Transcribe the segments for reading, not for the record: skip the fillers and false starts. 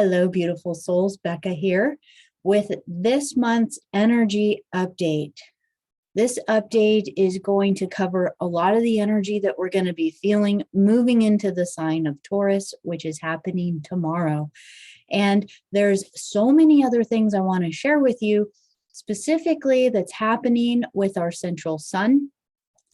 Hello, beautiful souls. Becca here with this month's energy update. This update is going to cover a lot of the energy that we're going to be feeling moving into the sign of Taurus, which is happening tomorrow. And there's so many other things I want to share with you, specifically that's happening with our central sun,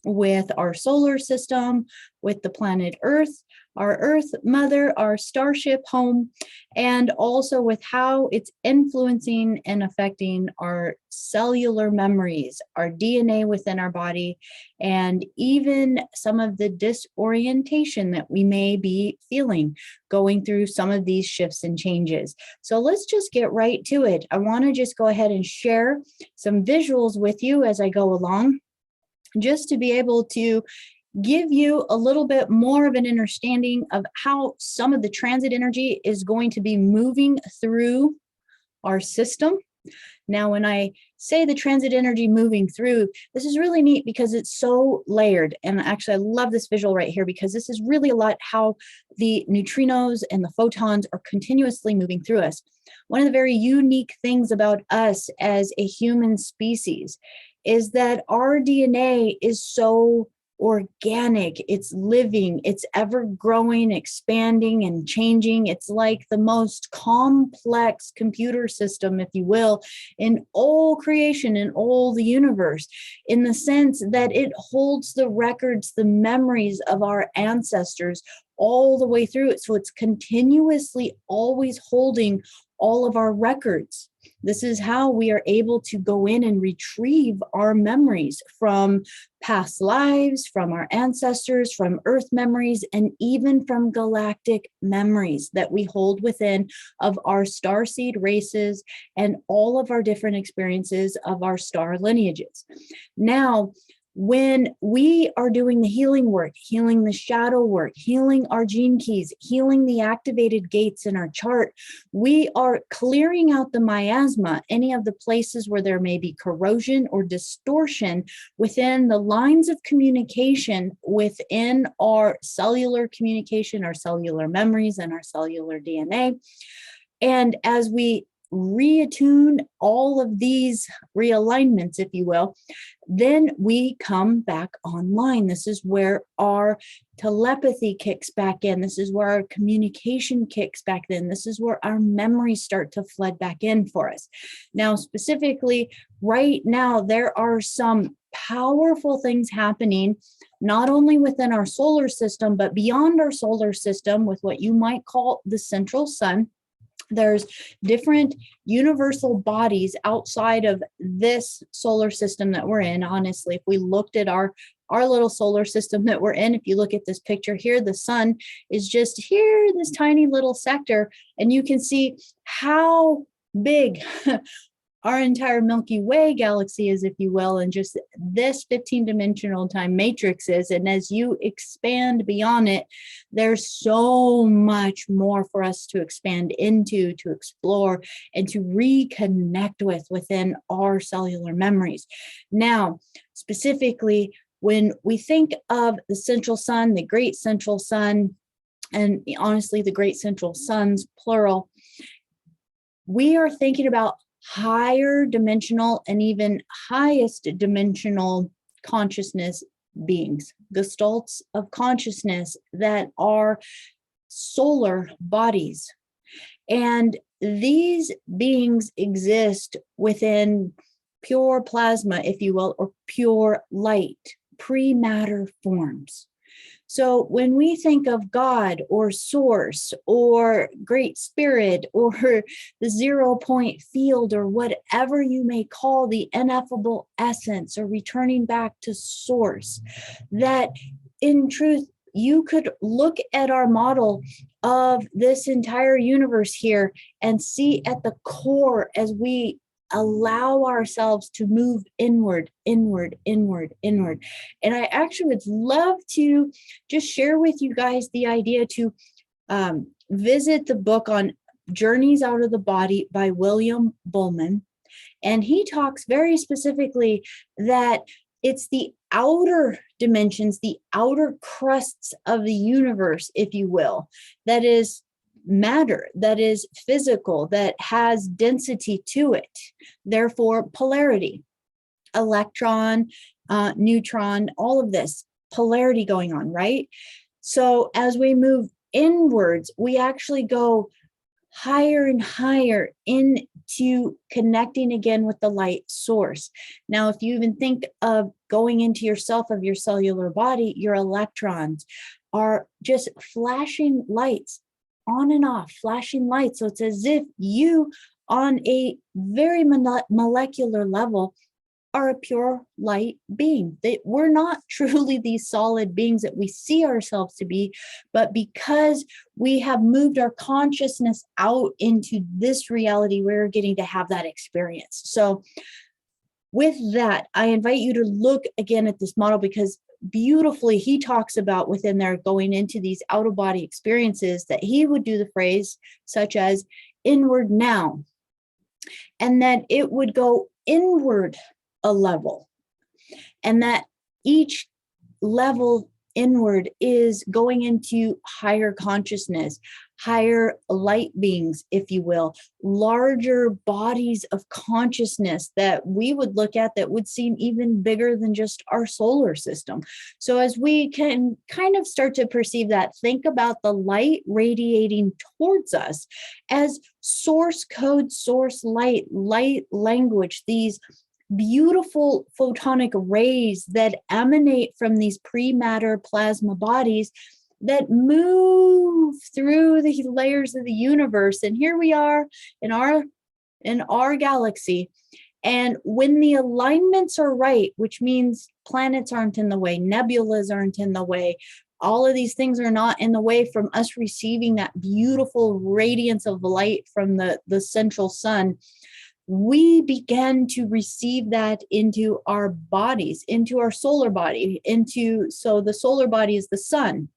with our solar system, with the planet Earth, our Earth Mother, our starship home, and also with how it's influencing and affecting our cellular memories, our DNA within our body, and even some of the disorientation that we may be feeling going through some of these shifts and changes. So let's just get right to it. I want to just go ahead and share some visuals with you as I go along, just to be able to give you a little bit more of an understanding of how some of the transit energy is going to be moving through our system. Now, when I say the transit energy moving through, this is really neat because it's so layered. And actually, I love this visual right here because this is really a lot how the neutrinos and the photons are continuously moving through us. One of the very unique things about us as a human species is that our DNA is so organic, it's living, it's ever growing, expanding, and changing. It's like the most complex computer system, if you will, in all creation, in all the universe, in the sense that it holds the records, the memories of our ancestors all the way through it. So it's continuously always holding all of our records. This is how we are able to go in and retrieve our memories from past lives, from our ancestors, from Earth memories, and even from galactic memories that we hold within of our starseed races and all of our different experiences of our star lineages. Now, when we are doing the healing work, healing the shadow work, healing our gene keys, healing the activated gates in our chart, we are clearing out the miasma, any of the places where there may be corrosion or distortion within the lines of communication within our cellular communication, our cellular memories, and our cellular DNA. And as we reattune all of these realignments, if you will, then we come back online. This is where our telepathy kicks back in. This is where our communication kicks back in. This is where our memories start to flood back in for us. Now, specifically, right now, there are some powerful things happening, not only within our solar system, but beyond our solar system with what you might call the central sun. There's different universal bodies outside of this solar system that we're in. Honestly, if we looked at our little solar system that we're in, if you look at this picture here, the sun is just here, this tiny little sector, and you can see how big our entire Milky Way galaxy is, if you will, and just this 15-dimensional time matrix is. And as you expand beyond it, there's so much more for us to expand into, to explore, and to reconnect with within our cellular memories. Now, specifically, when we think of the central sun, the great central sun, and honestly, the great central suns, plural, we are thinking about higher dimensional and even highest dimensional consciousness beings, gestalts of consciousness that are solar bodies. And these beings exist within pure plasma, if you will, or pure light, pre-matter forms. So when we think of God or source or great spirit or the 0 point field or whatever you may call the ineffable essence or returning back to source, that in truth, you could look at our model of this entire universe here and see at the core as we allow ourselves to move inward, inward, inward, inward. And I actually would love to just share with you guys the idea to visit the book on Journeys Out of the Body by William Buhlman. And he talks very specifically that it's the outer dimensions, the outer crusts of the universe, if you will, that is matter, that is physical, that has density to it. Therefore, polarity, electron, neutron, all of this polarity going on, right? So as we move inwards, we actually go higher and higher into connecting again with the light source. Now, if you even think of going into yourself of your cellular body, your electrons are just flashing lights on and off, flashing lights. So it's as if you, on a very molecular level, are a pure light being. That we're not truly these solid beings that we see ourselves to be, but because we have moved our consciousness out into this reality, we're getting to have that experience. So with that, I invite you to look again at this model, because beautifully he talks about within there, going into these out-of-body experiences, that he would do the phrase such as inward now, and that it would go inward a level, and that each level inward is going into higher consciousness, higher light beings, if you will, larger bodies of consciousness that we would look at that would seem even bigger than just our solar system. So as we can kind of start to perceive that, think about the light radiating towards us as source code, source light, light language, these beautiful photonic rays that emanate from these pre-matter plasma bodies that move through the layers of the universe. And here we are in our galaxy. And when the alignments are right, which means planets aren't in the way, nebulas aren't in the way, all of these things are not in the way from us receiving that beautiful radiance of light from the central sun, we began to receive that into our bodies, into our solar body, so the solar body is the sun,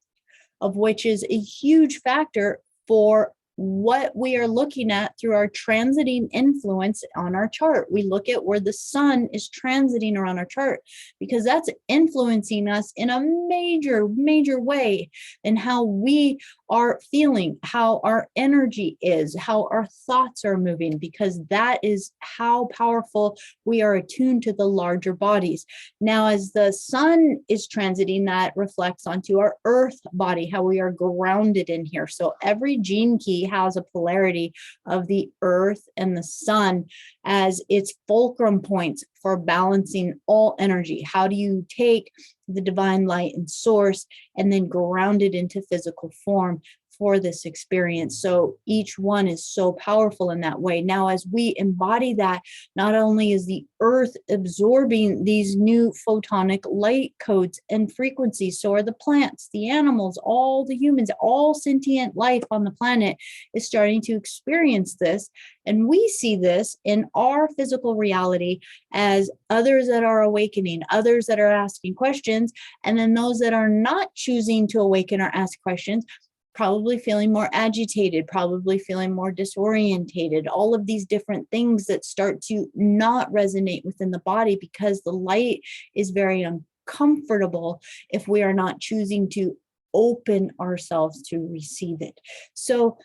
of which is a huge factor for what we are looking at through our transiting influence on our chart. We look at where the sun is transiting around our chart, because that's influencing us in a major, major way in how we are feeling, how our energy is, how our thoughts are moving, because that is how powerful we are attuned to the larger bodies. Now, as the sun is transiting, that reflects onto our earth body, how we are grounded in here. So every gene key has a polarity of the earth and the sun as its fulcrum points for balancing all energy. How do you take the divine light and source and then ground it into physical form for this experience? So each one is so powerful in that way. Now, as we embody that, not only is the earth absorbing these new photonic light codes and frequencies, so are the plants, the animals, all the humans, all sentient life on the planet is starting to experience this. And we see this in our physical reality as others that are awakening, others that are asking questions, and then those that are not choosing to awaken or ask questions, probably feeling more agitated, probably feeling more disorientated, all of these different things that start to not resonate within the body because the light is very uncomfortable if we are not choosing to open ourselves to receive it. So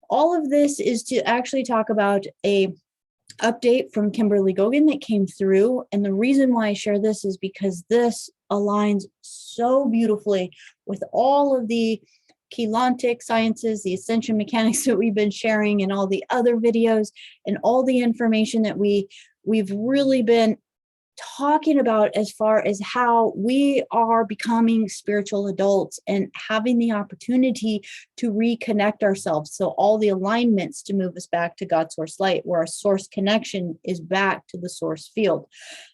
all of this is to actually talk about a update from Kimberly Gogan that came through. And the reason why I share this is because this aligns so beautifully with all of the chelantic sciences, the ascension mechanics that we've been sharing, and all the other videos and all the information that we've really been talking about as far as how we are becoming spiritual adults and having the opportunity to reconnect ourselves. So all the alignments to move us back to God's source light, where our source connection is back to the source field.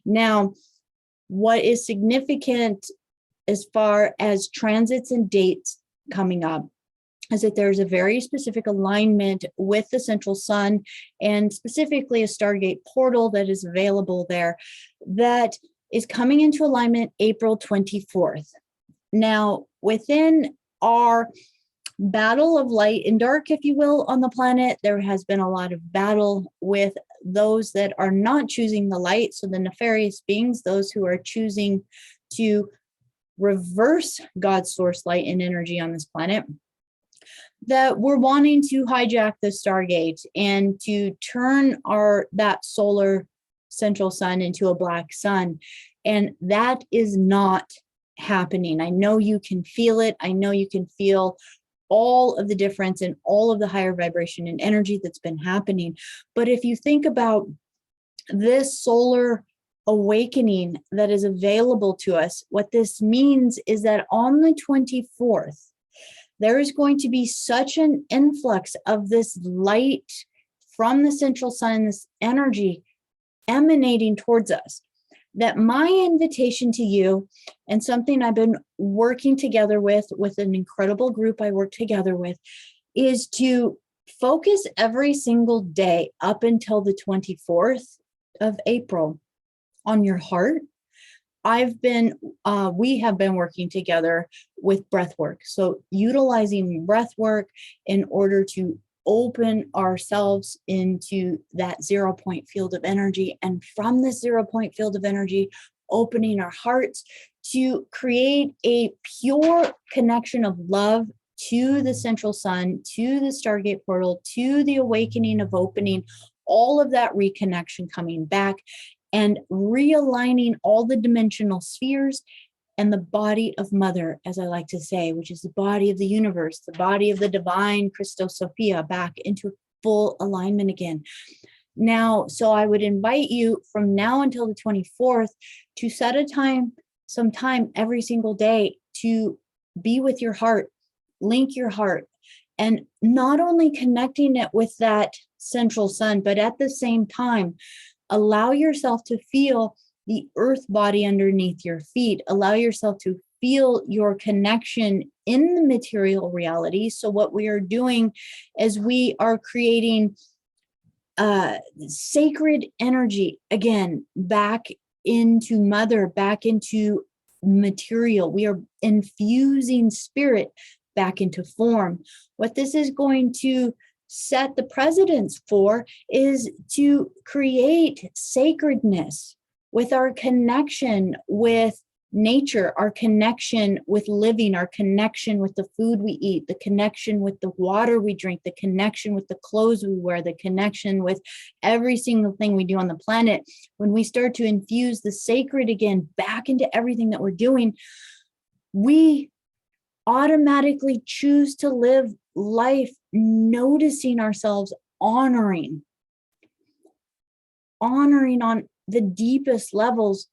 Now, what is significant as far as transits and dates coming up is that there's a very specific alignment with the central sun, and specifically a Stargate portal that is available there that is coming into alignment April 24th. Now, within our battle of light and dark, if you will, on the planet, there has been a lot of battle with those that are not choosing the light. So the nefarious beings, those who are choosing to reverse God's source light and energy on this planet. that we're wanting to hijack the Stargate and to turn that solar central sun into a black sun. And that is not happening. I know you can feel it. I know you can feel all of the difference and all of the higher vibration and energy that's been happening. But if you think about this solar awakening that is available to us, what this means is that on the 24th, there is going to be such an influx of this light from the central sun, this energy emanating towards us, that my invitation to you, and something I've been working together with an incredible group I work together with, is to focus every single day up until the 24th of April on your heart. We have been working together with breath work. So utilizing breath work in order to open ourselves into that 0 point field of energy. And from this 0 point field of energy, opening our hearts to create a pure connection of love to the central sun, to the Stargate portal, to the awakening of opening, all of that reconnection coming back and realigning all the dimensional spheres and the body of Mother, as I like to say, which is the body of the universe, the body of the divine Christos Sophia, back into full alignment again. Now, so I would invite you from now until the 24th to set some time every single day to be with your heart, link your heart, and not only connecting it with that central sun, but at the same time, allow yourself to feel the earth body underneath your feet. Allow yourself to feel your connection in the material reality. So what we are doing is we are creating sacred energy, again, back into Mother, back into material. We are infusing spirit back into form. What this is going to set the precedence for is to create sacredness with our connection with nature, our connection with living, our connection with the food we eat, the connection with the water we drink, the connection with the clothes we wear, the connection with every single thing we do on the planet. When we start to infuse the sacred again back into everything that we're doing, we automatically choose to live life noticing ourselves, honoring on the deepest levels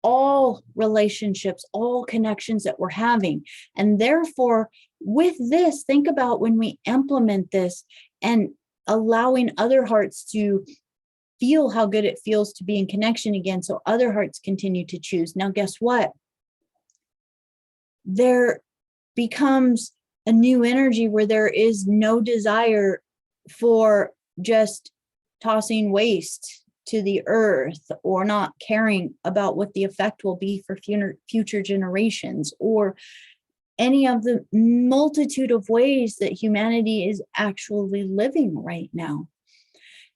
all relationships, all connections that we're having. And therefore, with this, think about when we implement this and allowing other hearts to feel how good it feels to be in connection again, so other hearts continue to choose. Now, guess what? There becomes a new energy where there is no desire for just tossing waste to the earth or not caring about what the effect will be for future generations, or any of the multitude of ways that humanity is actually living right now.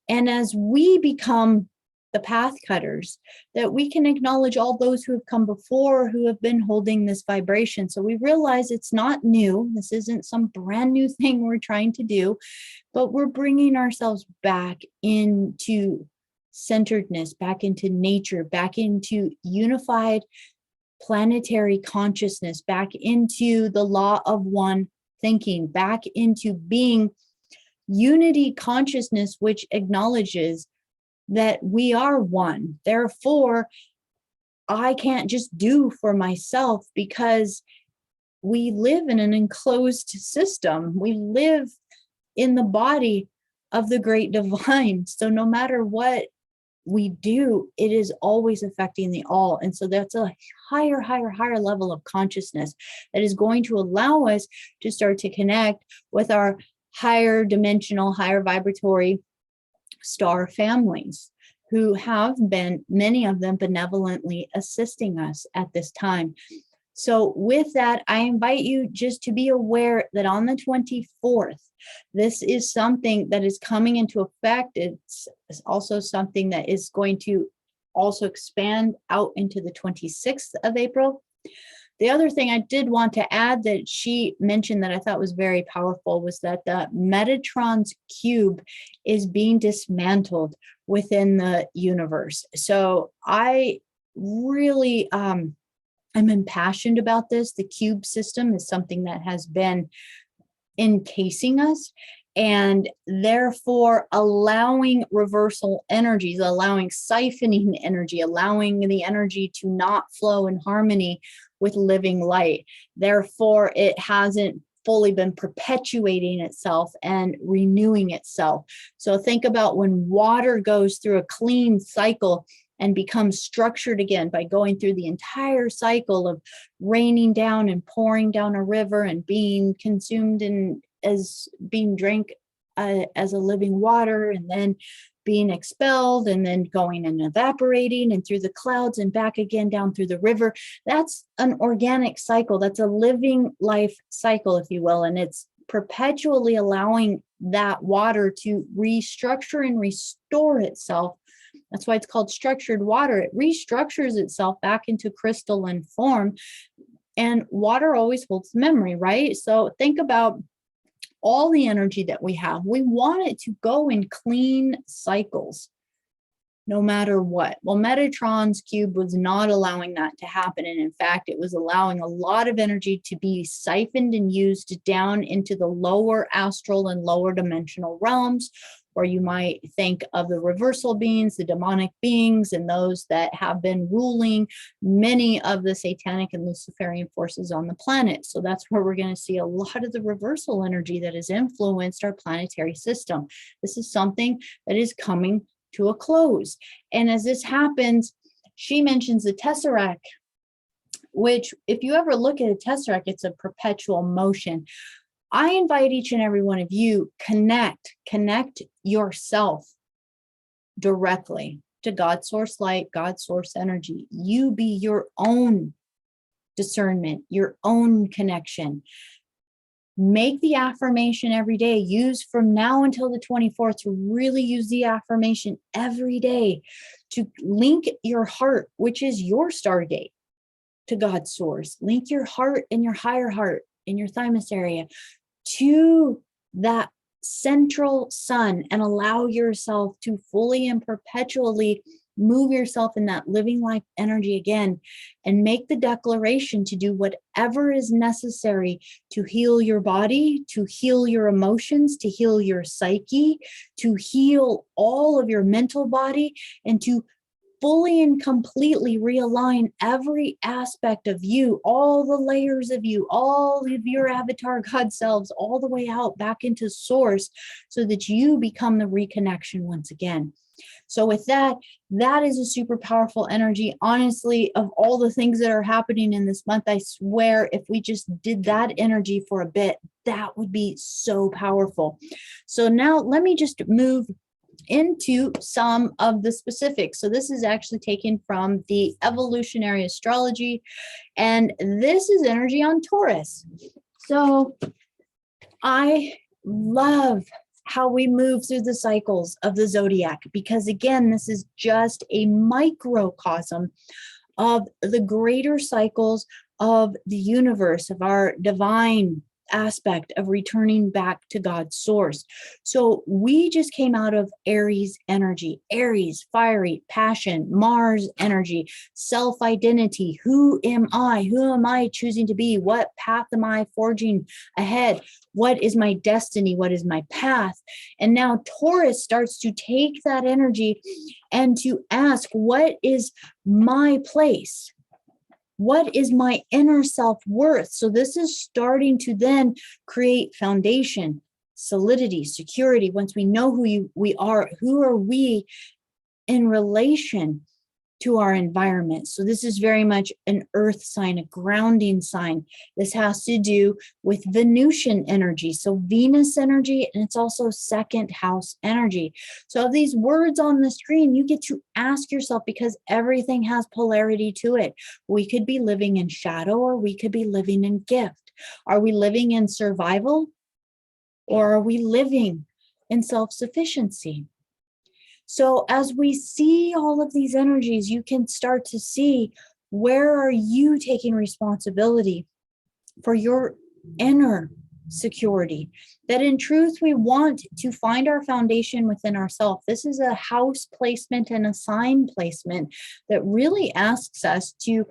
And as we become the path cutters, that we can acknowledge all those who have come before, who have been holding this vibration. So we realize it's not new. This isn't some brand new thing we're trying to do, but we're bringing ourselves back into centeredness, back into nature, back into unified planetary consciousness, back into the law of one thinking, back into being unity consciousness, which acknowledges that we are one. Therefore, I can't just do for myself, because we live in an enclosed system. We live in the body of the great divine. So no matter what we do, it is always affecting the all. And so that's a higher level of consciousness that is going to allow us to start to connect with our higher dimensional, higher vibratory star families, who have been, many of them, benevolently assisting us at this time. So with that, I invite you just to be aware that on the 24th, this is something that is coming into effect. It's also something that is going to also expand out into the 26th of April. The other thing I did want to add that she mentioned that I thought was very powerful was that the Metatron's cube is being dismantled within the universe. So I really am impassioned about this. The cube system is something that has been encasing us, and therefore allowing reversal energies, allowing siphoning energy, allowing the energy to not flow in harmony with living light. Therefore, it hasn't fully been perpetuating itself and renewing itself. So think about when water goes through a clean cycle and becomes structured again by going through the entire cycle of raining down and pouring down a river and being consumed and as being drank as a living water, and then being expelled, and then going and evaporating and through the clouds and back again down through the river. That's an organic cycle. That's a living life cycle, if you will. And it's perpetually allowing that water to restructure and restore itself. That's why it's called structured water. It restructures itself back into crystalline form. And water always holds memory, right? So think about all the energy that we have. We want it to go in clean cycles, no matter what. Well, Metatron's cube was not allowing that to happen. And in fact, it was allowing a lot of energy to be siphoned and used down into the lower astral and lower dimensional realms, or you might think of the reversal beings, the demonic beings, and those that have been ruling many of the satanic and Luciferian forces on the planet. So that's where we're going to see a lot of the reversal energy that has influenced our planetary system. This is something that is coming to a close. And as this happens, she mentions the Tesseract, which if you ever look at a Tesseract, it's a perpetual motion. I invite each and every one of you, connect yourself directly to God source light, God source energy. You be your own discernment, your own connection. Make the affirmation every day. Use from now until the 24th to really use the affirmation every day to link your heart, which is your stargate, to God's source. Link your heart and your higher heart in your thymus area to that central sun, and allow yourself to fully and perpetually move yourself in that living life energy again, and make the declaration to do whatever is necessary to heal your body, to heal your emotions, to heal your psyche, to heal all of your mental body, and to fully and completely realign every aspect of you, all the layers of you, all of your avatar God selves, all the way out back into source, so that you become the reconnection once again. So with that, that is a super powerful energy. Honestly, of all the things that are happening in this month, I swear if we just did that energy for a bit, that would be so powerful. So now let me just move into some of the specifics. So this is actually taken from the evolutionary astrology, and this is energy on Taurus. So I love how we move through the cycles of the zodiac, because again, this is just a microcosm of the greater cycles of the universe, of our divine aspect of returning back to God's source. So we just came out of Aries energy, Aries, fiery, passion, Mars energy, self-identity. Who am I? Who am I choosing to be? What path am I forging ahead? What is my destiny? What is my path? And now Taurus starts to take that energy and to ask, what is my place? What is my inner self-worth? So this is starting to then create foundation, solidity, security. Once we know who we are, who are we in relation to our environment? So this is very much an earth sign, a grounding sign. This has to do with Venusian energy, so Venus energy, and it's also second house energy. So of these words on the screen, you get to ask yourself, because everything has polarity to it. We could be living in shadow, or we could be living in gift. Are we living in survival, or are we living in self-sufficiency? So as we see all of these energies, you can start to see Where are you taking responsibility for your inner security? That in truth, we want to find our foundation within ourselves. This is a house placement and a sign placement that really asks us to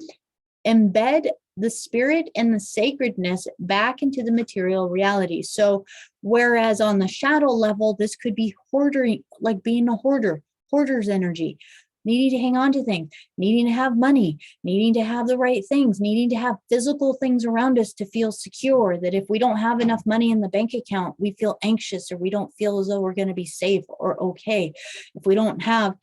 embed the spirit and the sacredness back into the material reality. So whereas on the shadow level, this could be hoarding, like being a hoarder, hoarder's energy, needing to hang on to things, needing to have money, needing to have the right things, needing to have physical things around us to feel secure, that if we don't have enough money in the bank account, we feel anxious or we don't feel as though we're going to be safe or okay. If we don't have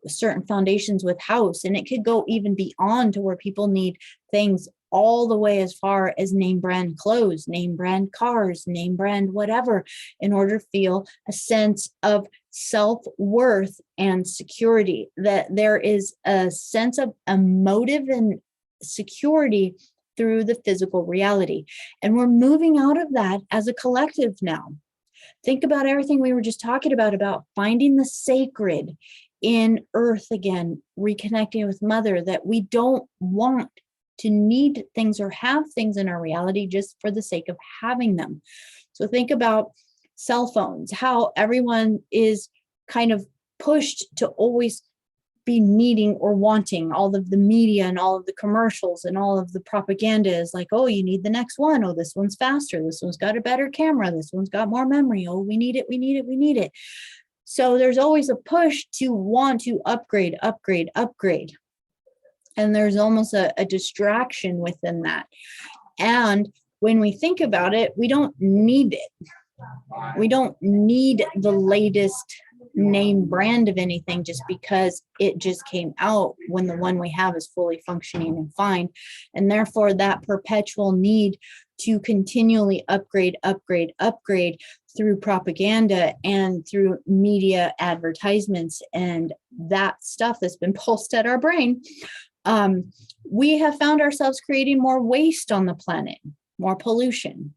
certain foundations with house, and it could go even beyond to where people need things all the way as far as name brand clothes, name brand cars, name brand whatever, in order to feel a sense of self-worth and security, that there is a sense of emotive and security through the physical reality. And we're moving out of that as a collective now. Think about everything we were just talking about finding the sacred in earth again, reconnecting with mother, that we don't want to need things or have things in our reality just for the sake of having them. So think about cell phones, how everyone is kind of pushed to always be needing or wanting. All of the media and all of the commercials and all of the propaganda is like, oh, you need the next one. Oh, this one's faster. This one's got a better camera. This one's got more memory. Oh, we need it. We need it. We need it. So there's always a push to want to upgrade, upgrade, upgrade. And there's almost a distraction within that. And when we think about it, we don't need it. We don't need the latest name brand of anything just because it just came out, when the one we have is fully functioning and fine. And therefore that perpetual need to continually upgrade, upgrade, upgrade through propaganda and through media advertisements and that stuff that's been pulsed at our brain, we have found ourselves creating more waste on the planet, more pollution,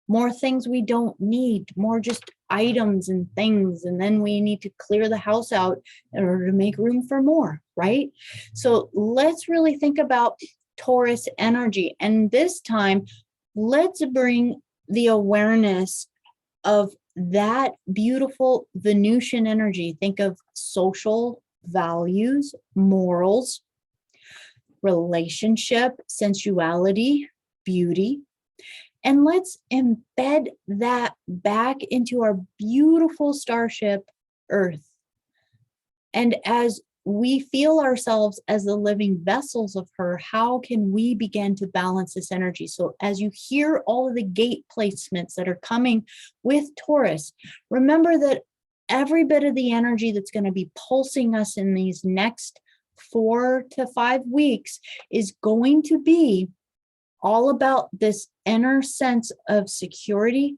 more things we don't need, more just items and things. And then we need to clear the house out in order to make room for more, right? So let's really think about Taurus energy. And this time, let's bring the awareness of that beautiful Venusian energy. Think of social values, morals, relationship, sensuality, beauty. And let's embed that back into our beautiful starship, Earth. And as we feel ourselves as the living vessels of her, how can we begin to balance this energy? So as you hear all of the gate placements that are coming with Taurus, remember that every bit of the energy that's going to be pulsing us in these next 4 to 5 weeks is going to be all about this inner sense of security,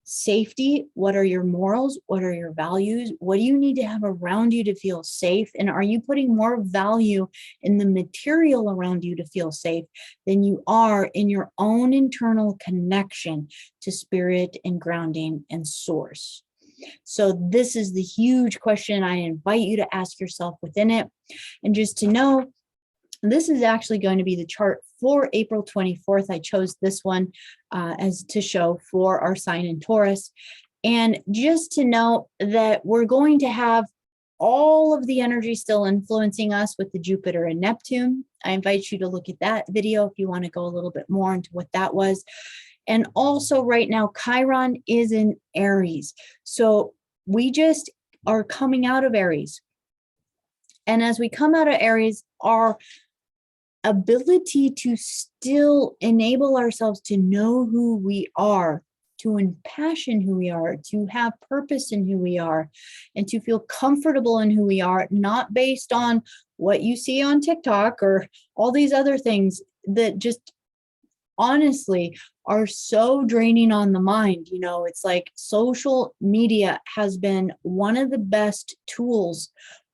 safety. What are your morals? What are your values? What do you need to have around you to feel safe? And are you putting more value in the material around you to feel safe than you are in your own internal connection to spirit and grounding and source? So this is the huge question I invite you to ask yourself within it. And just to know, this is actually going to be the chart for April 24th. I chose this one as to show for our sign in Taurus. And just to know that we're going to have all of the energy still influencing us with the Jupiter and Neptune. I invite you to look at that video if you want to go a little bit more into what that was. And also right now, Chiron is in Aries. So we just are coming out of Aries. And as we come out of Aries, our ability to still enable ourselves to know who we are, to impassion who we are, to have purpose in who we are, and to feel comfortable in who we are, not based on what you see on TikTok or all these other things that just honestly are so draining on the mind. You know, it's like social media has been one of the best tools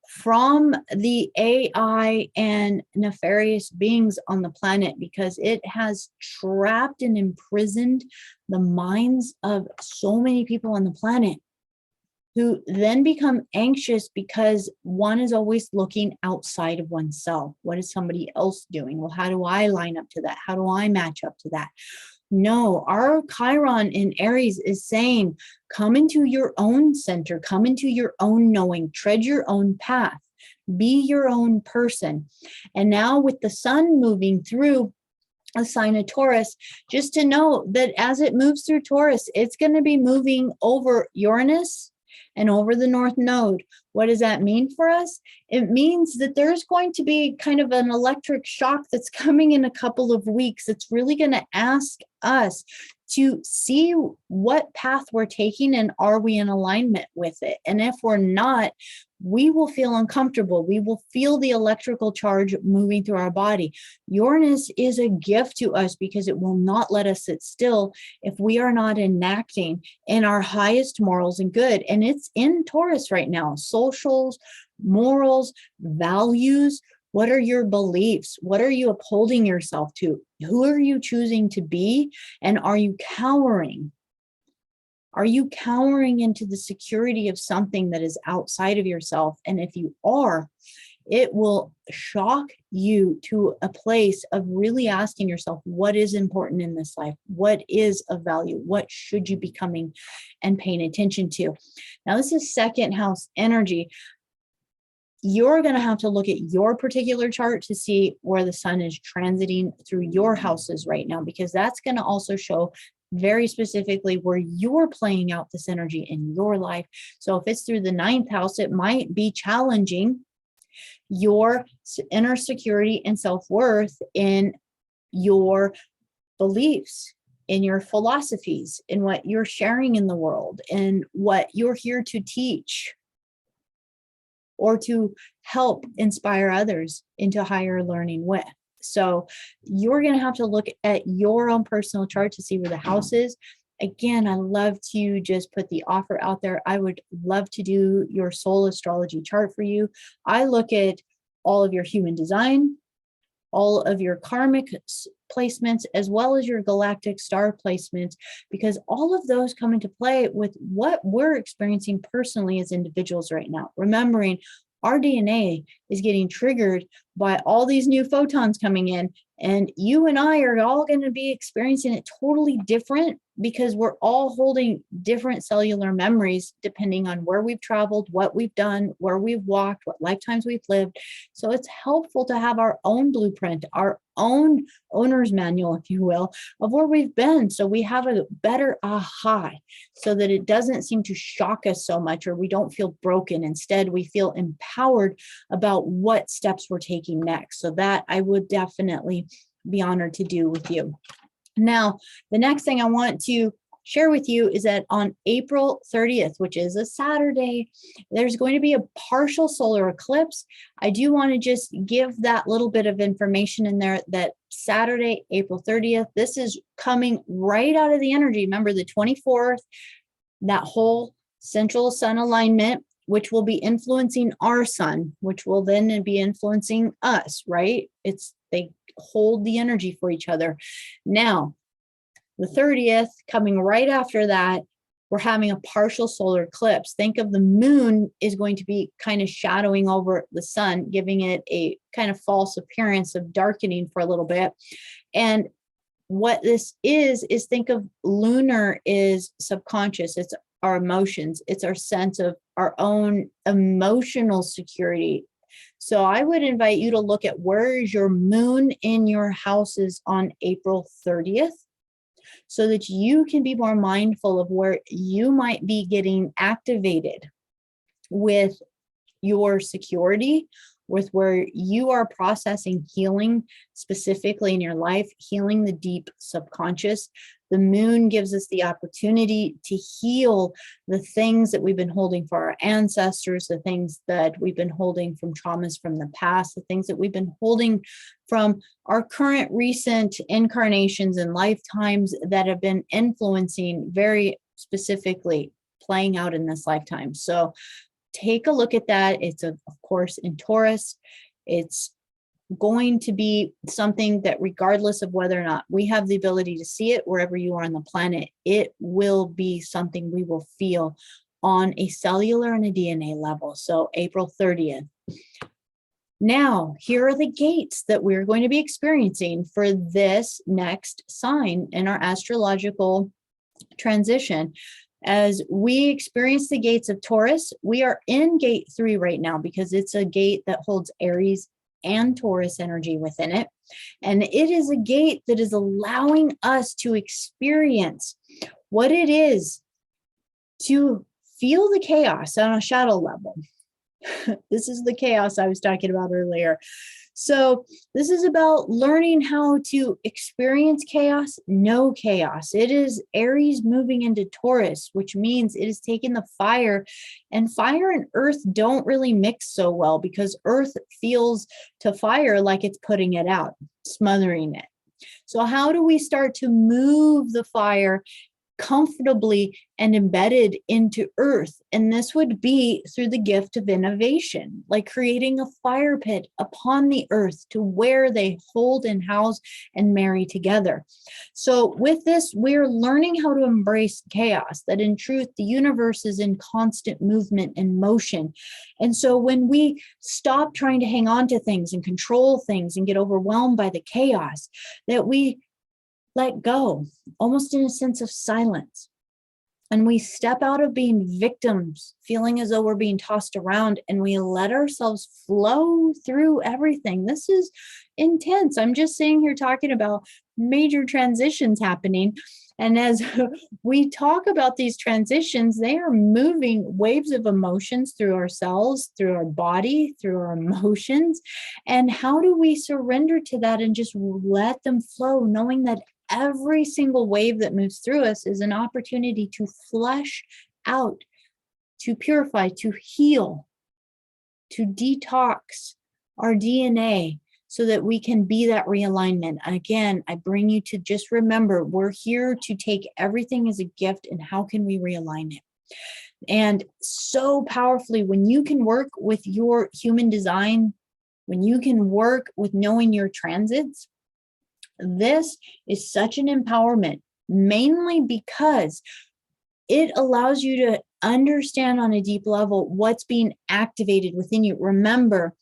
from the AI and nefarious beings on the planet, because it has trapped and imprisoned the minds of so many people on the planet. who then become anxious because one is always looking outside of oneself. What is somebody else doing? Well, how do I line up to that? How do I match up to that? No, our Chiron in Aries is saying, come into your own center, come into your own knowing, tread your own path, be your own person. And now with the sun moving through a sign of Taurus, just to know that as it moves through Taurus, it's going to be moving over Uranus and over the North Node. What does that mean for us? It means that there's going to be kind of an electric shock that's coming in a couple of weeks. It's really going to ask us to see what path we're taking and are we in alignment with it. And if we're not, we will feel uncomfortable. We will feel the electrical charge moving through our body. Uranus is a gift to us because it will not let us sit still if we are not enacting in our highest morals and good. And it's in Taurus right now. Socials, morals, values. What are your beliefs? What are you upholding yourself to? Who are you choosing to be? And are you cowering? Are you cowering into the security of something that is outside of yourself? And if you are, it will shock you to a place of really asking yourself, what is important in this life? What is of value? What should you be coming and paying attention to? Now, this is second house energy. You're going to have to look at your particular chart to see where the sun is transiting through your houses right now, because that's going to also show very specifically where you're playing out this energy in your life. So if it's through the ninth house, it might be challenging your inner security and self-worth in your beliefs, in your philosophies, in what you're sharing in the world, and what you're here to teach or to help inspire others into higher learning with. So you're going to have to look at your own personal chart to see where the house is. Again, I love to just put the offer out there. I would love to do your soul astrology chart for you. I look at all of your human design, all of your karmic placements, as well as your galactic star placements, because all of those come into play with what we're experiencing personally as individuals right now. Remembering our DNA is getting triggered by all these new photons coming in, and you and I are all going to be experiencing it totally different because we're all holding different cellular memories depending on where we've traveled, what we've done, where we've walked, what lifetimes we've lived. So it's helpful to have our own blueprint, our own owner's manual, if you will, of where we've been. So we have a better aha so that it doesn't seem to shock us so much, or we don't feel broken. Instead, we feel empowered about what steps we're taking next. So that I would definitely be honored to do with you. Now, the next thing I want to share with you is that on April 30th, which is a Saturday, there's going to be a partial solar eclipse. I do want to just give that little bit of information in there that Saturday, April 30th, this is coming right out of the energy. Remember the 24th, that whole central sun alignment, which will be influencing our sun, which will then be influencing us, right? They hold the energy for each other. Now, the 30th, coming right after that, we're having a partial solar eclipse. Think of the moon is going to be kind of shadowing over the sun, giving it a kind of false appearance of darkening for a little bit. And what this is think of lunar is subconscious. It's our emotions. It's our sense of our own emotional security. So I would invite you to look at where is your moon in your houses on April 30th, so that you can be more mindful of where you might be getting activated with your security, with where you are processing healing specifically in your life, healing the deep subconscious. The moon gives us the opportunity to heal the things that we've been holding for our ancestors, the things that we've been holding from traumas from the past, the things that we've been holding from our current recent incarnations and lifetimes that have been influencing very specifically playing out in this lifetime. So take a look at that. It's of course in Taurus. It's going to be something that regardless of whether or not we have the ability to see it wherever you are on the planet, it will be something we will feel on a cellular and a DNA level. So April 30th. Now, here are the gates that we're going to be experiencing for this next sign in our astrological transition. As we experience the gates of Taurus, we are in gate 3 right now because it's a gate that holds Aries and Taurus energy within it. And it is a gate that is allowing us to experience what it is to feel the chaos on a shadow level. This is the chaos I was talking about earlier. So this is about learning how to experience chaos, know chaos. It is Aries moving into Taurus, which means it is taking the fire, and fire and earth don't really mix so well because earth feels to fire like it's putting it out, smothering it. So how do we start to move the fire comfortably and embedded into earth? And this would be through the gift of innovation, like creating a fire pit upon the earth to where they hold and house and marry together. So with this, we're learning how to embrace chaos, that in truth, the universe is in constant movement and motion. And so when we stop trying to hang on to things and control things and get overwhelmed by the chaos, that we let go, almost in a sense of silence. And we step out of being victims, feeling as though we're being tossed around, and we let ourselves flow through everything. This is intense. I'm just sitting here talking about major transitions happening. And as we talk about these transitions, they are moving waves of emotions through ourselves, through our body, through our emotions. And how do we surrender to that and just let them flow, knowing that every single wave that moves through us is an opportunity to flush out, to purify, to heal, to detox our DNA so that we can be that realignment. Again, I bring you to just remember, we're here to take everything as a gift, and how can we realign it? And so powerfully, when you can work with your human design, when you can work with knowing your transits, this is such an empowerment, mainly because it allows you to understand on a deep level what's being activated within you. Remember,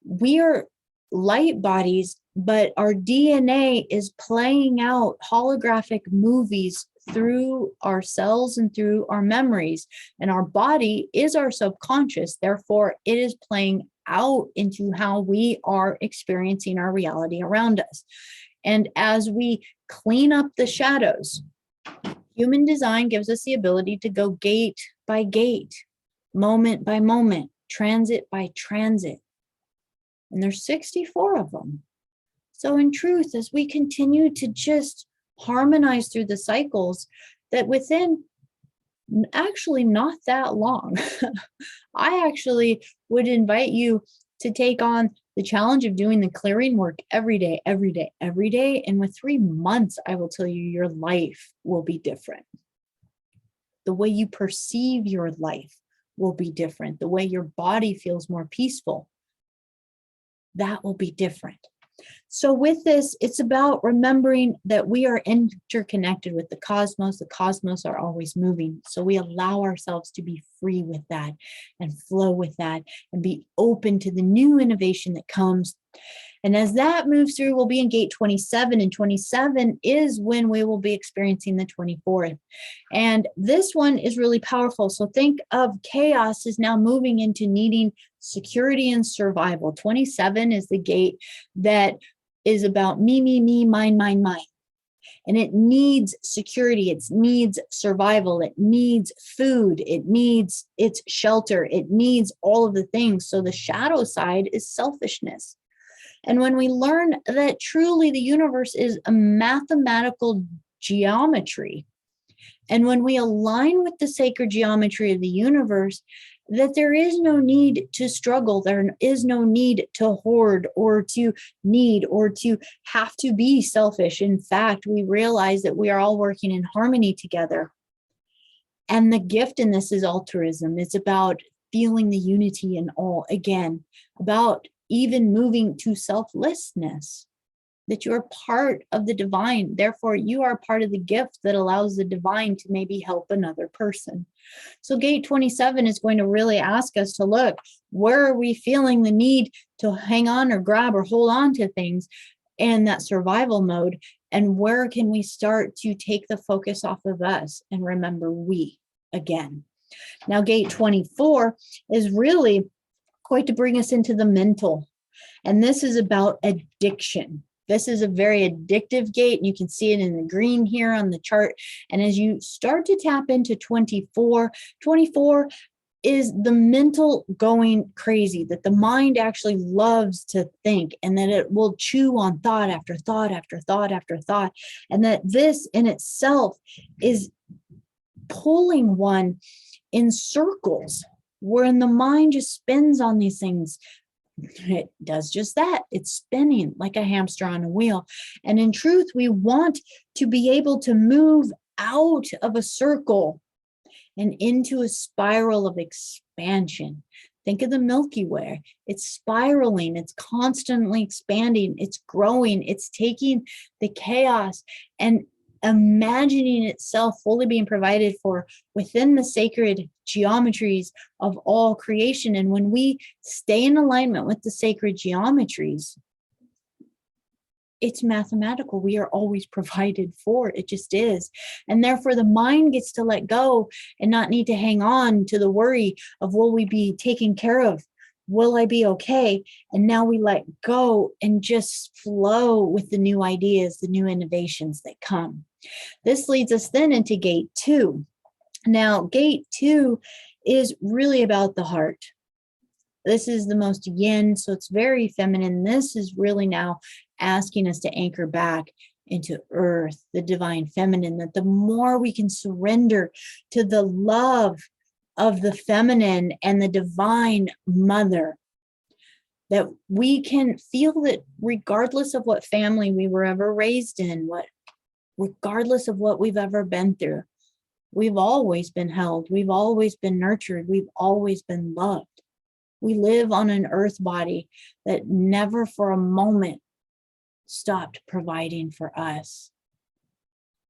we are light bodies, but our DNA is playing out holographic movies through our cells and through our memories. And our body is our subconscious. Therefore, it is playing out into how we are experiencing our reality around us. And as we clean up the shadows, human design gives us the ability to go gate by gate, moment by moment, transit by transit. And there's 64 of them. So in truth, as we continue to just harmonize through the cycles, that within actually not that long, I actually would invite you to take on the challenge of doing the clearing work every day, every day, every day. And with 3 months, I will tell you, your life will be different. The way you perceive your life will be different. The way your body feels more peaceful, that will be different. So with this, it's about remembering that we are interconnected with the cosmos. The cosmos are always moving. So we allow ourselves to be free with that and flow with that and be open to the new innovation that comes. And as that moves through, we'll be in gate 27, and 27 is when we will be experiencing the 24th. And this one is really powerful. So think of chaos is now moving into needing security and survival. 27 is the gate that is about me, mine. And it needs security, it needs survival, it needs food, it needs its shelter, it needs all of the things. So the shadow side is selfishness. And when we learn that truly the universe is a mathematical geometry, and when we align with the sacred geometry of the universe, that there is no need to struggle, there is no need to hoard or to need or to have to be selfish. In fact, we realize that we are all working in harmony together. And the gift in this is altruism. It's about feeling the unity in all, again, about even moving to selflessness. that you're part of the divine. Therefore, you are part of the gift that allows the divine to maybe help another person. So gate 27 is going to really ask us to look, where are we feeling the need to hang on or grab or hold on to things in that survival mode? And where can we start to take the focus off of us and remember we again? Now, gate 24 is really going to bring us into the mental. And this is about addiction. This is a very addictive gate. You can see it in the green here on the chart. And as you start to tap into 24 is the mental going crazy, that the mind actually loves to think, and that it will chew on thought after thought after thought after thought. And that this in itself is pulling one in circles, wherein the mind just spins on these things. It does just that. It's spinning like a hamster on a wheel. And in truth, we want to be able to move out of a circle and into a spiral of expansion. Think of the Milky Way. It's spiraling. It's constantly expanding. It's growing. It's taking the chaos and imagining itself fully being provided for within the sacred geometries of all creation. And when we stay in alignment with the sacred geometries, it's mathematical. We are always provided for. It just is. And therefore, the mind gets to let go and not need to hang on to the worry of, will we be taken care of? Will I be okay? And now we let go and just flow with the new ideas, the new innovations that come. This leads us then into gate 2. Now, gate 2 is really about the heart. This is the most yin, so it's very feminine. This is really now asking us to anchor back into earth, the divine feminine, that the more we can surrender to the love of the feminine and the divine mother, that we can feel that regardless of what family we were ever raised in, regardless of what we've ever been through, we've always been held, we've always been nurtured, we've always been loved. We live on an earth body that never for a moment stopped providing for us.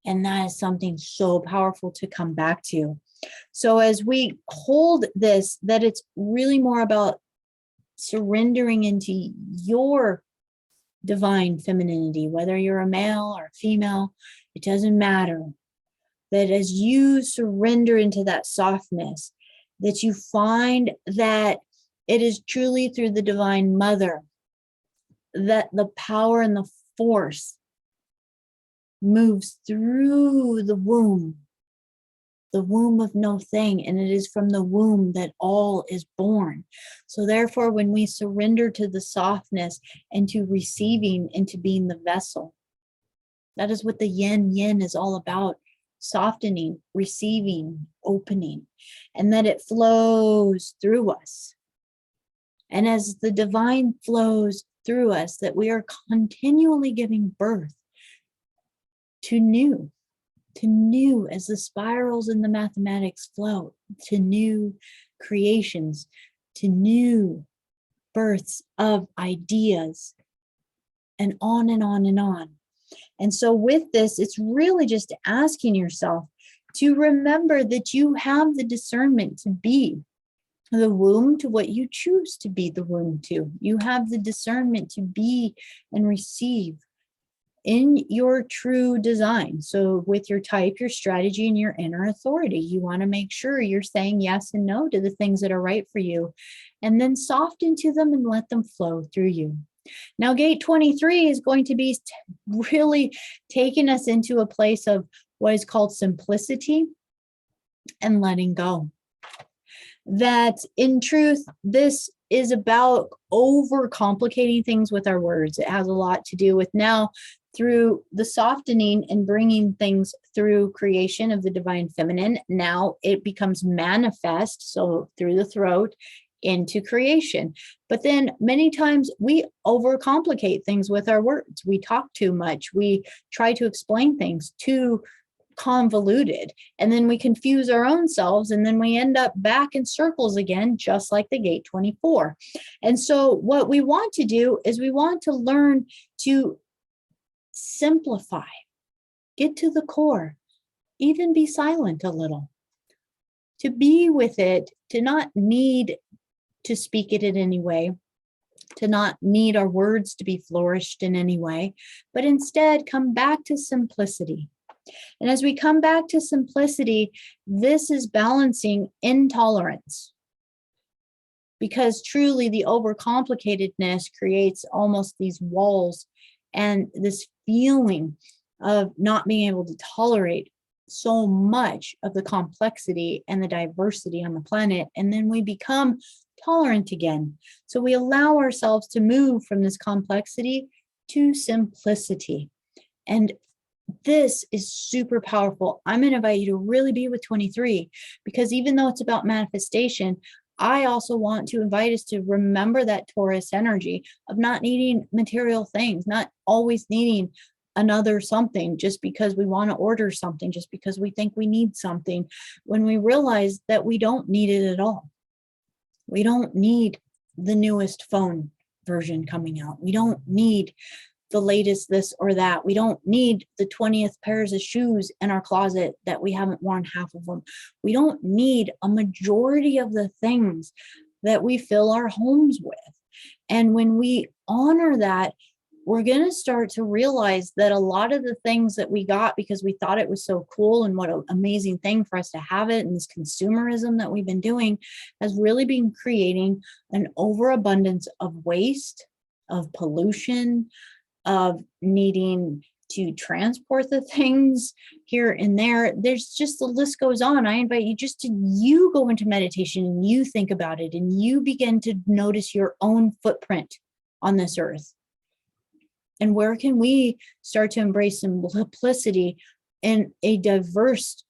And that is something so powerful to come back to. So as we hold this, that it's really more about surrendering into your divine femininity, whether you're a male or a female, it doesn't matter. That as you surrender into that softness, that you find that it is truly through the divine mother that the power and the force moves through the womb of no thing, and it is from the womb that all is born. So therefore, when we surrender to the softness and to receiving and to being the vessel, that is what the yin is all about: softening, receiving, opening, and that it flows through us. And as the divine flows through us, that we are continually giving birth to new as the spirals in the mathematics flow, to new creations, to new births of ideas, and on and on and on. And so with this, it's really just asking yourself to remember that you have the discernment to be the womb to what you choose to be the womb to. You have the discernment to be and receive in your true design. So with your type, your strategy, and your inner authority, you want to make sure you're saying yes and no to the things that are right for you, and then soften to them and let them flow through you. Now, gate 23 is going to be really taking us into a place of what is called simplicity and letting go. That in truth, this is about overcomplicating things with our words. It has a lot to do with now through the softening and bringing things through creation of the divine feminine. Now it becomes manifest, so through the throat into creation. But then many times we overcomplicate things with our words. We talk too much. We try to explain things too convoluted, and then we confuse our own selves, and then we end up back in circles again, just like the gate 24. And so what we want to do is we want to learn to simplify, get to the core, even be silent a little. To be with it, to not need to speak it in any way, to not need our words to be flourished in any way, but instead come back to simplicity. And as we come back to simplicity, this is balancing intolerance. Because truly the overcomplicatedness creates almost these walls and this feeling of not being able to tolerate so much of the complexity and the diversity on the planet. And then we become tolerant again. So we allow ourselves to move from this complexity to simplicity. And this is super powerful. I'm going to invite you to really be with 23, because even though it's about manifestation, I also want to invite us to remember that Taurus energy of not needing material things, not always needing another something just because we want to order something, just because we think we need something, when we realize that we don't need it at all. We don't need the newest phone version coming out. We don't need the latest this or that. We don't need the 20th pairs of shoes in our closet that we haven't worn half of them. We don't need a majority of the things that we fill our homes with. And when we honor that, we're going to start to realize that a lot of the things that we got because we thought it was so cool and what an amazing thing for us to have it, and this consumerism that we've been doing has really been creating an overabundance of waste, of pollution, of needing to transport the things here and there. There's just, the list goes on. I invite you just to, you go into meditation and you think about it and you begin to notice your own footprint on this earth. And where can we start to embrace simplicity in diverse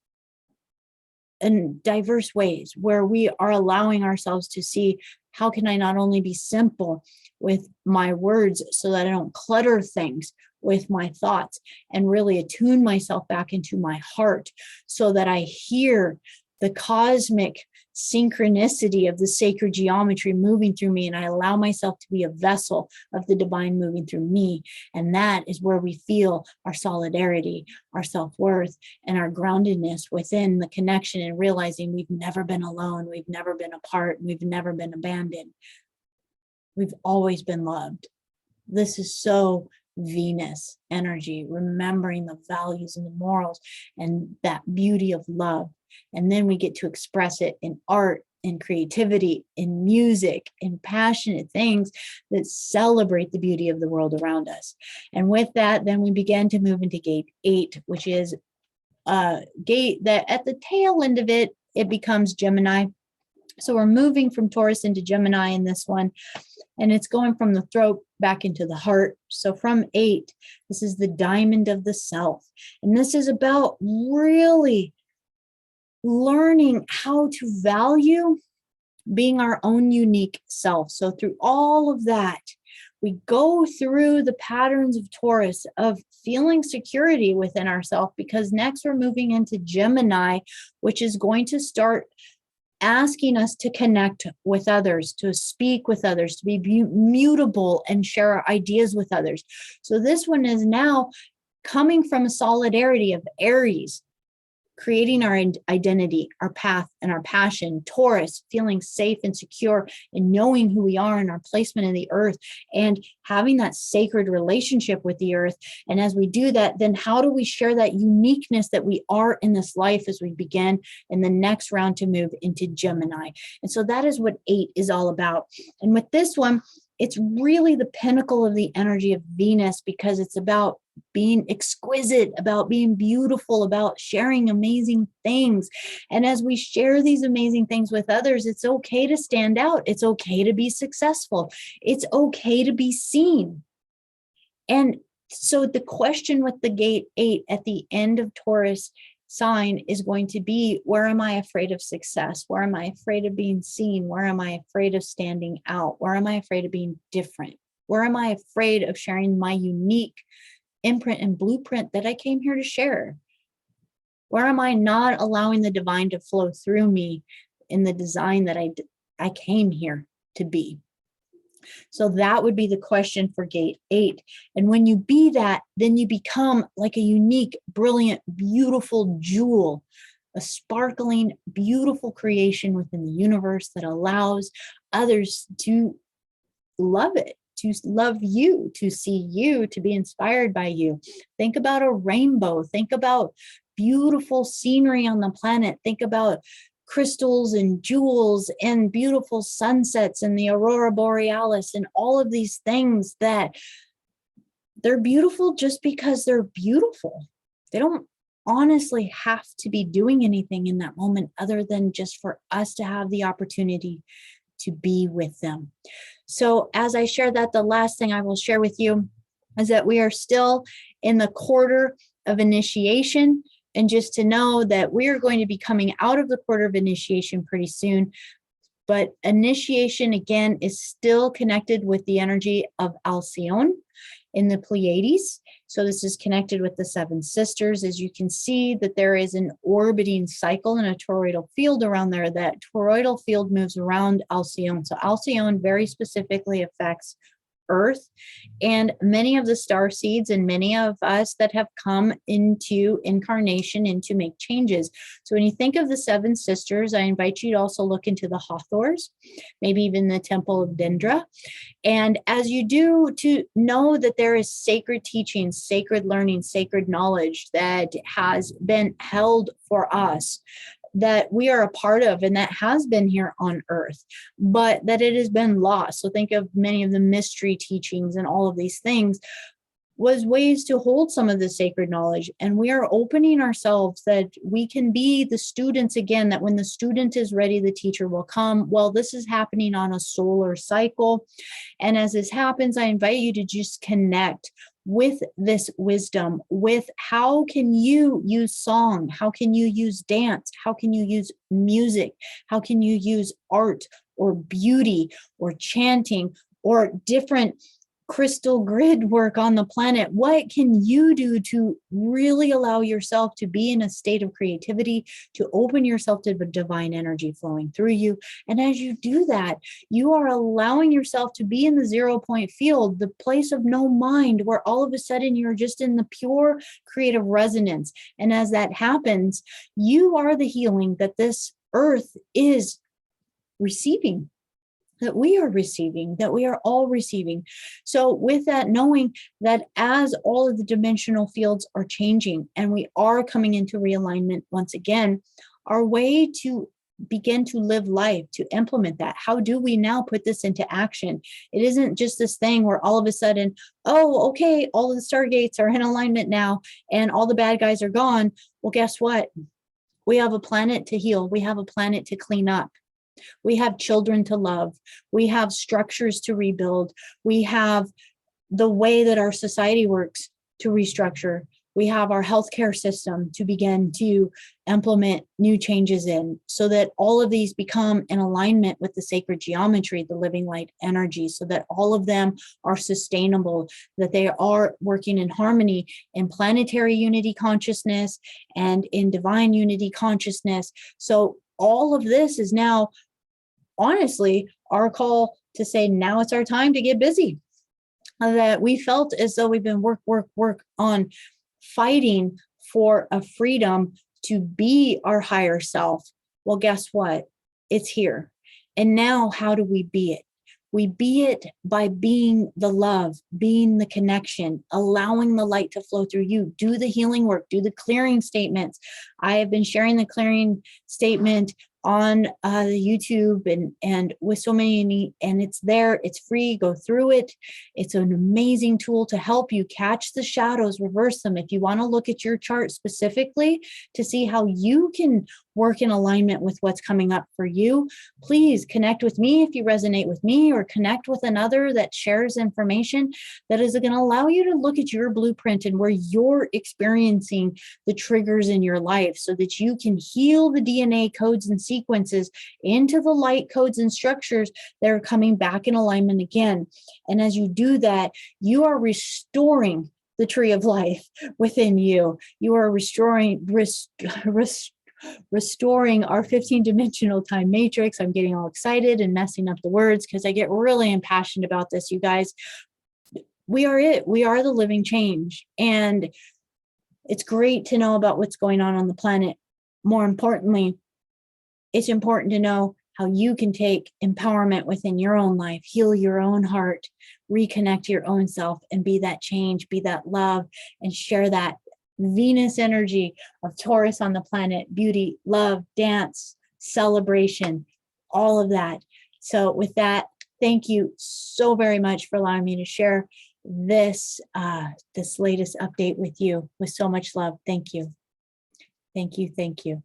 ways, where we are allowing ourselves to see, how can I not only be simple with my words so that I don't clutter things with my thoughts, and really attune myself back into my heart so that I hear the cosmic synchronicity of the sacred geometry moving through me, and I allow myself to be a vessel of the divine moving through me. And that is where we feel our solidarity, our self-worth, and our groundedness within the connection, and realizing we've never been alone, we've never been apart, we've never been abandoned. We've always been loved. This is so Venus energy, remembering the values and the morals and that beauty of love. And then we get to express it in art, in creativity, in music, in passionate things that celebrate the beauty of the world around us. And with that, then we begin to move into gate 8, which is a gate that at the tail end of it, it becomes Gemini. So we're moving from Taurus into Gemini in this one, and it's going from the throat back into the heart. So from 8, this is the diamond of the self. And this is about really learning how to value being our own unique self. So through all of that, we go through the patterns of Taurus of feeling security within ourselves, because next we're moving into Gemini, which is going to start asking us to connect with others, to speak with others, to be mutable and share our ideas with others. So this one is now coming from a solidarity of Aries, creating our identity, our path, and our passion. Taurus, feeling safe and secure in knowing who we are and our placement in the earth, and having that sacred relationship with the earth. And as we do that, then how do we share that uniqueness that we are in this life as we begin in the next round to move into Gemini? And so that is what 8 is all about. And with this one, it's really the pinnacle of the energy of Venus, because it's about being exquisite, about being beautiful, about sharing amazing things. And as we share these amazing things with others, it's okay to stand out. It's okay to be successful. It's okay to be seen. And so the question with the gate 8 at the end of Taurus sign is going to be, where am I afraid of success? Where am I afraid of being seen? Where am I afraid of standing out? Where am I afraid of being different? Where am I afraid of sharing my unique imprint and blueprint that I came here to share? Where am I not allowing the divine to flow through me in the design that I came here to be? So that would be the question for gate 8. And when you be that, then you become like a unique, brilliant, beautiful jewel, a sparkling, beautiful creation within the universe that allows others to love it, to love you, to see you, to be inspired by you. Think about a rainbow. Think about beautiful scenery on the planet. Think about crystals and jewels and beautiful sunsets and the aurora borealis and all of these things that they're beautiful just because they're beautiful. They don't honestly have to be doing anything in that moment other than just for us to have the opportunity to be with them. So as I share that, the last thing I will share with you is that we are still in the quarter of initiation. And just to know that we are going to be coming out of the quarter of initiation pretty soon. But initiation, again, is still connected with the energy of Alcyone in the Pleiades. So this is connected with the 7 sisters. As you can see that there is an orbiting cycle and a toroidal field around there. That toroidal field moves around Alcyone. So Alcyone very specifically affects Earth and many of the star seeds and many of us that have come into incarnation and to make changes. So when you think of the 7 sisters, I invite you to also look into the Hathors, maybe even the Temple of Dendra. And as you do, to know that there is sacred teaching, sacred learning, sacred knowledge that has been held for us, that we are a part of and that has been here on earth, but that it has been lost. So think of many of the mystery teachings and all of these things was ways to hold some of the sacred knowledge. And we are opening ourselves that we can be the students again, that when the student is ready, the teacher will come. Well, this is happening on a solar cycle. And as this happens, I invite you to just connect with this wisdom, with how can you use song? How can you use dance? How can you use music? How can you use art or beauty or chanting or different crystal grid work on the planet? What can you do to really allow yourself to be in a state of creativity, to open yourself to the divine energy flowing through you? And as you do that, you are allowing yourself to be in the 0 point field, the place of no mind, where all of a sudden you're just in the pure creative resonance. And as that happens, you are the healing that this earth is receiving, that we are receiving, that we are all receiving. So with that, knowing that as all of the dimensional fields are changing and we are coming into realignment once again, our way to begin to live life, to implement that, how do we now put this into action? It isn't just this thing where all of a sudden, oh, okay, all of the stargates are in alignment now and all the bad guys are gone. Well, guess what? We have a planet to heal. We have a planet to clean up. We have children to love. We have structures to rebuild. We have the way that our society works to restructure. We have our healthcare system to begin to implement new changes in, so that all of these become in alignment with the sacred geometry, the living light energy, so that all of them are sustainable, that they are working in harmony in planetary unity consciousness and in divine unity consciousness. So all of this is now, honestly, our call to say, now it's our time to get busy. That we felt as though we've been work on fighting for a freedom to be our higher self. Well, guess what? It's here. And now how do we be it? We be it by being the love, being the connection, allowing the light to flow through you. Do the healing work, do the clearing statements. I have been sharing the clearing statement on the YouTube and with so many, and it's there, it's free, go through it. It's an amazing tool to help you catch the shadows, reverse them. If you want to look at your chart specifically to see how you can work in alignment with what's coming up for you, please connect with me if you resonate with me, or connect with another that shares information that is going to allow you to look at your blueprint and where you're experiencing the triggers in your life, so that you can heal the DNA codes and sequences into the light codes and structures that are coming back in alignment again. And as you do that, you are restoring the tree of life within you. You are restoring, restoring our 15-dimensional time matrix. I'm getting all excited and messing up the words because I get really impassioned about this, you guys. We are it. We are the living change. And it's great to know about what's going on the planet. More importantly, it's important to know how you can take empowerment within your own life, heal your own heart, reconnect your own self, and be that change, be that love, and share that Venus energy of Taurus on the planet, beauty, love, dance, celebration, all of that. So with that, thank you so very much for allowing me to share this latest update with you with so much love. Thank you. Thank you. Thank you.